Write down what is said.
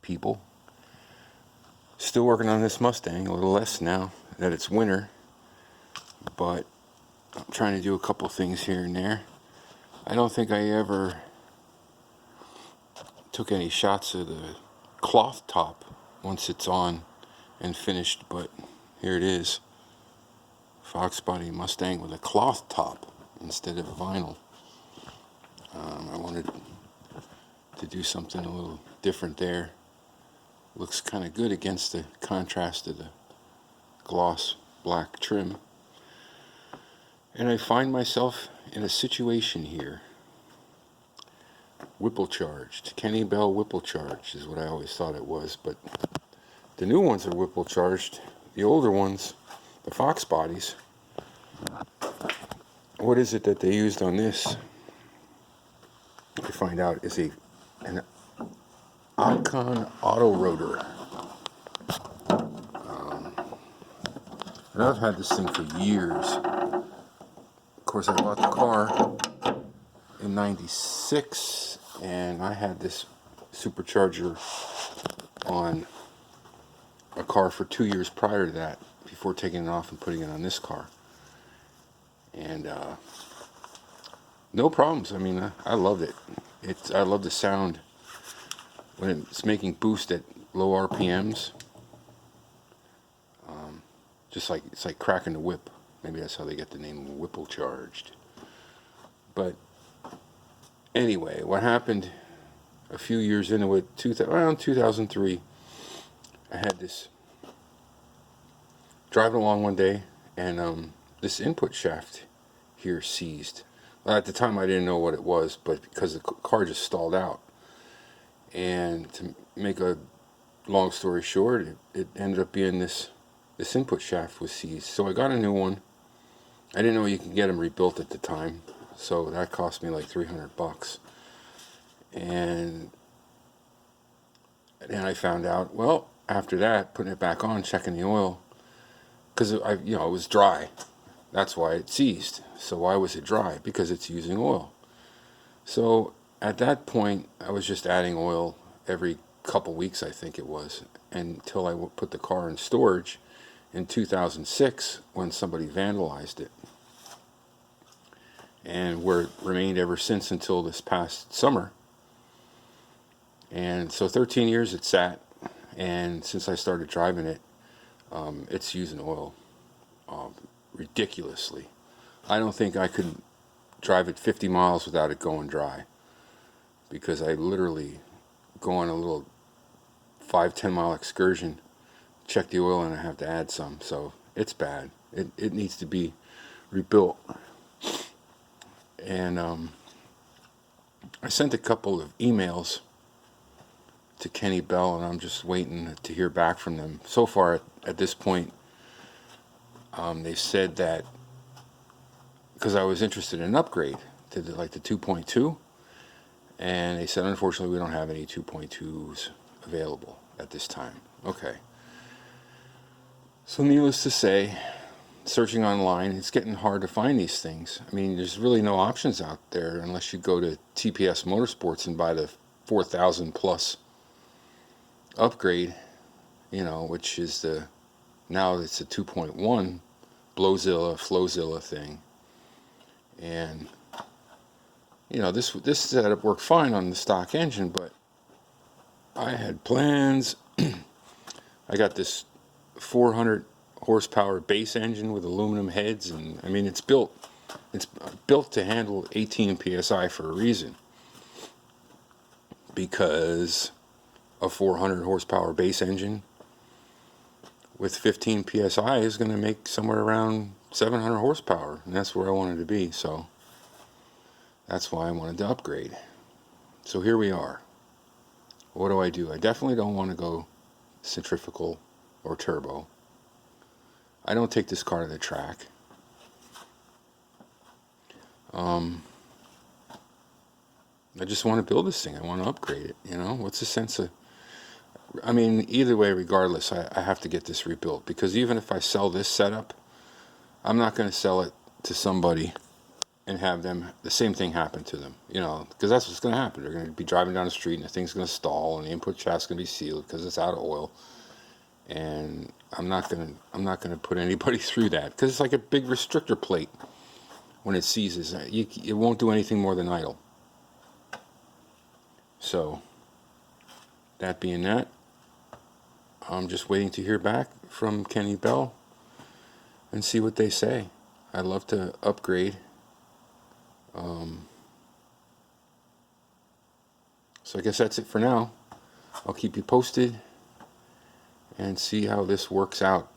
people. Still working on this Mustang, a little less now that it's winter, but I'm trying to do a couple things here and there. I don't think I ever took any shots of the cloth top once it's on and finished, but here it is. Fox body Mustang with a cloth top instead of vinyl. I wanted to do something a little different there. Looks kind of good against the contrast of the gloss black trim. And I find myself in a situation here. Whipplecharged. Kenne Bell Whipplecharged is what I always thought it was, but the new ones are Whipplecharged. The older ones, the Fox bodies, what is it that they used on this? I find out is an Icon auto rotor. And I've had this thing for years. Of course, I bought the car in '96, and I had this Supercharger on a car for 2 years prior to that, before taking it off and putting it on this car. And no problems. I mean, I loved it. I love the sound when it's making boost at low RPMs. Just like it's like cracking the whip. Maybe that's how they get the name Whipplecharged. But anyway, what happened a few years into it, around 2003, I had this driving along one day, and this input shaft here seized. Well, at the time I didn't know what it was, but because the car just stalled out. And to make a long story short, it ended up being this input shaft was seized. So I got a new one. I didn't know you could get them rebuilt at the time, so that cost me like $300. And then I found out, well, after that, putting it back on, checking the oil, because it was dry. That's why it seized. So why was it dry? Because it's using oil. So at that point, I was just adding oil every couple weeks, I think it was, until I put the car in storage in 2006 when somebody vandalized it. And where it remained ever since until this past summer. And so 13 years it sat, and since I started driving it, it's using oil ridiculously. I don't think I could drive it 50 miles without it going dry, because I literally go on a little 5-10 mile excursion, check the oil, and I have to add some. So it's bad. It needs to be rebuilt. And I sent a couple of emails to Kenne Bell, and I'm just waiting to hear back from them. So far at this point, they said that because I was interested in an upgrade to the 2.2, and they said, unfortunately, we don't have any 2.2s available at this time. Okay. So needless to say, searching online, it's getting hard to find these things. I mean, there's really no options out there unless you go to TPS Motorsports and buy the 4,000 plus upgrade, which is now it's a 2.1 Blowzilla, Flowzilla thing. And this setup worked fine on the stock engine, but I had plans. I got this 400 horsepower base engine with aluminum heads, and I mean it's built to handle 18 psi for a reason, because a 400 horsepower base engine with 15 psi is going to make somewhere around 700 horsepower, and that's where I wanted to be. So that's why I wanted to upgrade. So here we are. What do? I definitely don't want to go centrifugal or turbo. I don't take this car to the track. I just want to build this thing. I want to upgrade it. What's the sense of... I mean, either way, regardless, I have to get this rebuilt, because even if I sell this setup, I'm not going to sell it to somebody and have them, the same thing happen to them, you know, because that's what's going to happen. They're going to be driving down the street and the thing's going to stall and the input shaft's going to be sealed because it's out of oil. And I'm not going to put anybody through that, because it's like a big restrictor plate. When it seizes, it won't do anything more than idle. So, that being that, I'm just waiting to hear back from Kenne Bell and see what they say. I'd love to upgrade. So I guess that's it for now. I'll keep you posted and see how this works out.